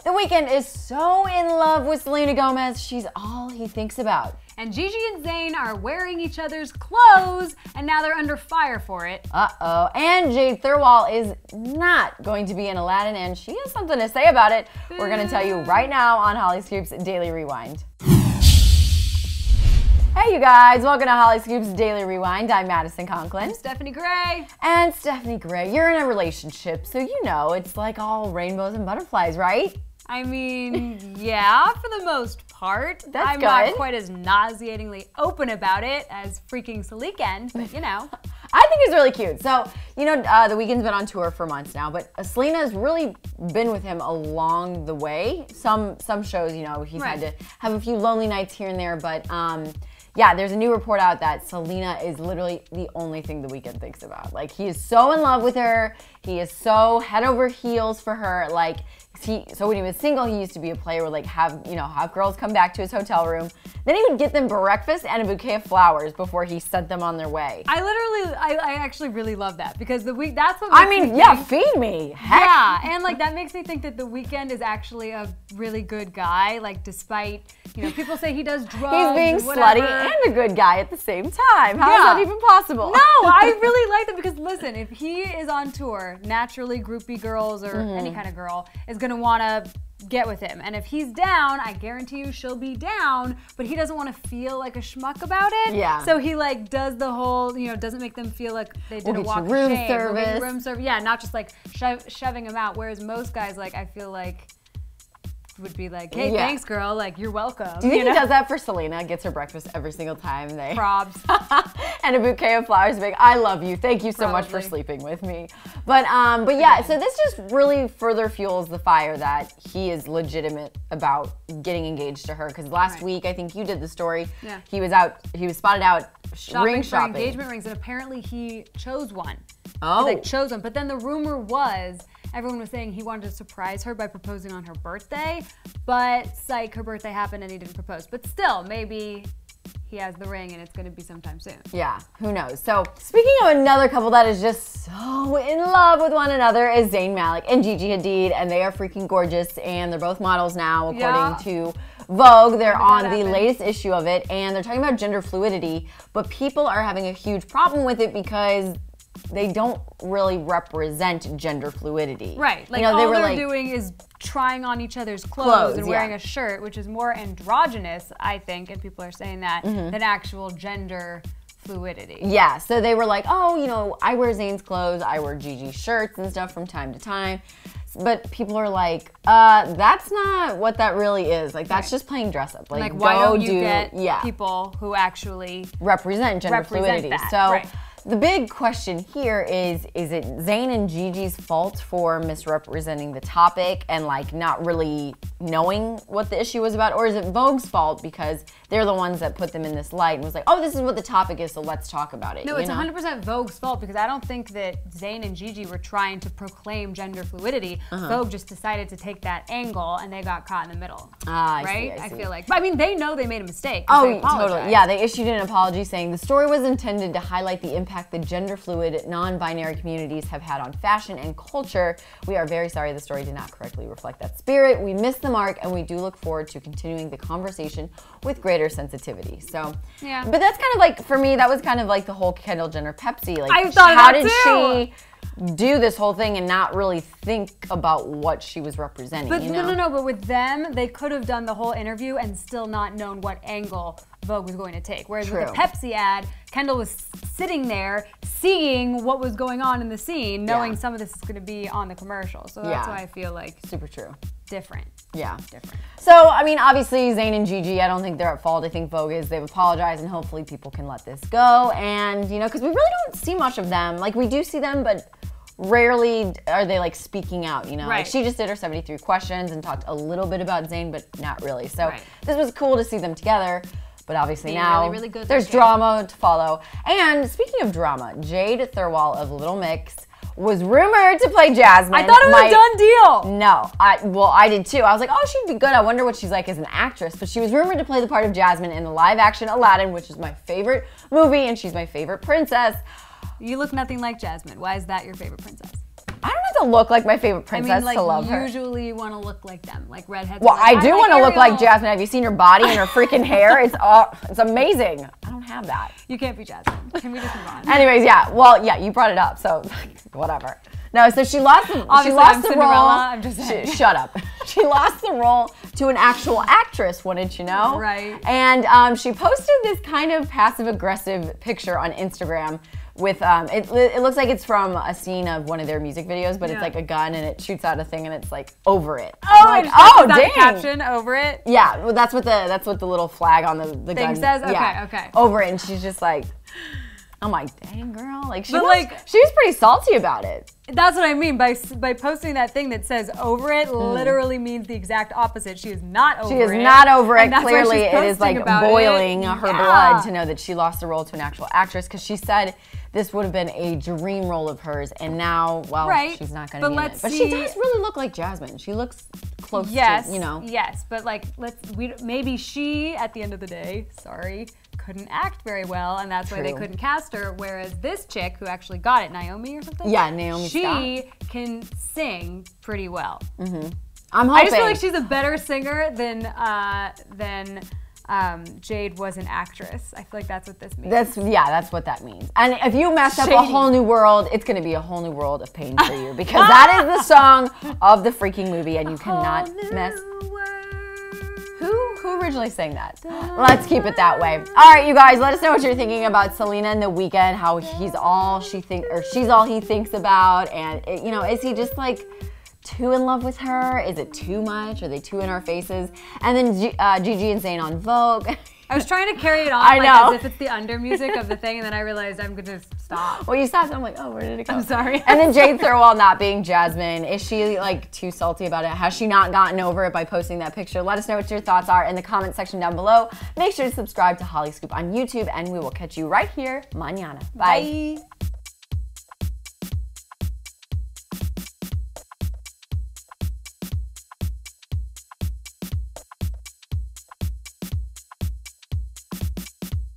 The Weeknd is so in love with Selena Gomez, she's all he thinks about. And Gigi and Zayn are wearing each other's clothes, and now they're under fire for it. Uh-oh. And Jade Thirlwall is not going to be in Aladdin, and she has something to say about it. We're going to tell you right now on Hollyscoop's Daily Rewind. Hey you guys, welcome to Hollyscoop's Daily Rewind. I'm Madison Conklin. I'm Stephanie Gray. And Stephanie Gray, you're in a relationship, so you know it's like all rainbows and butterflies, right? I mean, yeah, for the most part. That's I'm good. not quite as nauseatingly open about it as freaking Weeknd, but you know. I think it's really cute. So, you know, The Weeknd's been on tour for months now, but Selena's really been with him along the way. Some shows, you know, he's had to have a few lonely nights here and there, but yeah, there's a new report out that Selena is literally the only thing The Weeknd thinks about. Like, he is so in love with her. He is so head over heels for her. Like, so when he was single, he used to be a player would like have girls come back to his hotel room. Then he would get them breakfast and a bouquet of flowers before he sent them on their way. I actually really love that because that's what I mean, yeah, feed me. Heck. Yeah, and like that makes me think that The Weeknd is actually a really good guy. Like, despite, you know, people say he does drugs. He's being slutty and a good guy at the same time. How is that even possible? No, I really like that because listen, if he is on tour, naturally groupie girls or any kind of girl is gonna want to get with him, and if he's down, I guarantee you she'll be down, but he doesn't want to feel like a schmuck about it. Yeah. So he like does the whole, you know, doesn't make them feel like they did a walk of shame. We'll get you room service. Yeah, not just like shoving them out. Whereas most guys, like, I feel like would be like, hey, thanks, girl. Like, you're welcome. Do you think he does that for Selena? Gets her breakfast every single time they probs and a bouquet of flowers. Big, I love you. Thank you so much for sleeping with me. But yeah. So this just really further fuels the fire that he is legitimate about getting engaged to her. Because last week, I think you did the story. Yeah. He was spotted out ring shopping. For engagement rings, and apparently he chose one. Oh. He like chose one. But then the rumor was, everyone was saying he wanted to surprise her by proposing on her birthday, but psych, her birthday happened and he didn't propose. But still, maybe he has the ring and it's going to be sometime soon. Yeah, who knows? So, speaking of another couple that is just so in love with one another is Zayn Malik and Gigi Hadid, and they are freaking gorgeous, and they're both models now, according to Vogue. They're on the latest issue of it, and they're talking about gender fluidity, but people are having a huge problem with it because they don't really represent gender fluidity. Right. Like, you know, all they're doing is trying on each other's clothes and wearing a shirt, which is more androgynous, I think, and people are saying that, than actual gender fluidity. Yeah, so they were like, oh, you know, I wear Zayn's clothes, I wear Gigi's shirts and stuff from time to time. But people are like, that's not what that really is. Like, that's just playing dress up. Like why don't you get people who actually represent gender fluidity? That. So the big question here is it Zayn and Gigi's fault for misrepresenting the topic and like not really knowing what the issue was about? Or is it Vogue's fault because they're the ones that put them in this light and was like, oh, this is what the topic is, so let's talk about it. No, it's 100% Vogue's fault because I don't think that Zayn and Gigi were trying to proclaim gender fluidity. Vogue just decided to take that angle and they got caught in the middle. I see. I feel like. But I mean, they know they made a mistake. Oh, totally. Yeah, they issued an apology saying the story was intended to highlight the impact the gender fluid, non-binary communities have had on fashion and culture. We are very sorry the story did not correctly reflect that spirit. We missed the mark, and we do look forward to continuing the conversation with greater sensitivity. So, yeah. But that's kind of like, for me, that was kind of like the whole Kendall Jenner Pepsi. Like, I thought how that did too. she do this whole thing and not really think about what she was representing? But you know? no. But with them, they could have done the whole interview and still not known what angle Vogue was going to take. Whereas with the Pepsi ad, Kendall was sitting there seeing what was going on in the scene, knowing some of this is going to be on the commercial. So that's why I feel like super true. Different. Yeah. Different. So, I mean, obviously, Zayn and Gigi, I don't think they're at fault. I think Vogue is. They've apologized, and hopefully people can let this go. And, you know, because we really don't see much of them. Like, we do see them, but rarely are they, like, speaking out, you know? Like, she just did her 73 questions and talked a little bit about Zayn, but not really. So this was cool to see them together. But obviously now really good there's drama to follow. And speaking of drama, Jade Thirlwall of Little Mix was rumored to play Jasmine. I thought it was a done deal. No, I did too. I was like, oh, she'd be good. I wonder what she's like as an actress. But she was rumored to play the part of Jasmine in the live-action Aladdin, which is my favorite movie, and she's my favorite princess. You look nothing like Jasmine. Why is that your favorite princess? I don't know if to look like my favorite princess to love her. Usually you want to look like them, like redheads. Well, I do want to look like Jasmine. Have you seen her body and her freaking hair? It's amazing. I don't have that. You can't be Jasmine. Can we just move on? Anyways, yeah. Well, yeah, you brought it up, so whatever. No, so she lost the role. I'm just saying. Shut up. She lost the role to an actual actress, wouldn't you know? Right. And she posted this kind of passive-aggressive picture on Instagram with, it looks like it's from a scene of one of their music videos, but it's like a gun and it shoots out a thing and it's like, over it. Oh, like, dang. The caption, over it? Yeah, well, that's what the little flag on the thing gun says? Okay, yeah, okay. Over it, and she's just like, I'm like, dang girl, like she was pretty salty about it. That's what I mean by posting that thing that says over it. Literally means the exact opposite. She is not over it. She is not over it. Clearly, it is like boiling her blood to know that she lost the role to an actual actress because she said this would have been a dream role of hers, and now, well, she's not going to be in it. But she does really look like Jasmine. She looks close to, you know. Yes, but like maybe she at the end of the day, couldn't act very well, and that's why they couldn't cast her. Whereas this chick who actually got it, Naomi or something. Yeah, Naomi. She can sing pretty well. I'm hoping. I just feel like she's a better singer than Jade was an actress. I feel like that's what this means. That's what that means. And if you mess up a whole new world, it's going to be a whole new world of pain for you because that is the song of the freaking movie, and you cannot mess. Who originally sang that? Let's keep it that way. All right, you guys, let us know what you're thinking about Selena and the Weeknd, how he's all she's all he thinks about, and you know, is he just like too in love with her? Is it too much? Are they too in our faces? And then Gigi and Zayn on Vogue. I was trying to carry it on as if it's the under music of the thing, and then I realized I'm going to stop. Well, you stopped, and I'm like, oh, where did it go? I'm sorry. And then Jade Thirlwall not being Jasmine. Is she like too salty about it? Has she not gotten over it by posting that picture? Let us know what your thoughts are in the comment section down below. Make sure to subscribe to Hollyscoop on YouTube, and we will catch you right here mañana. Bye.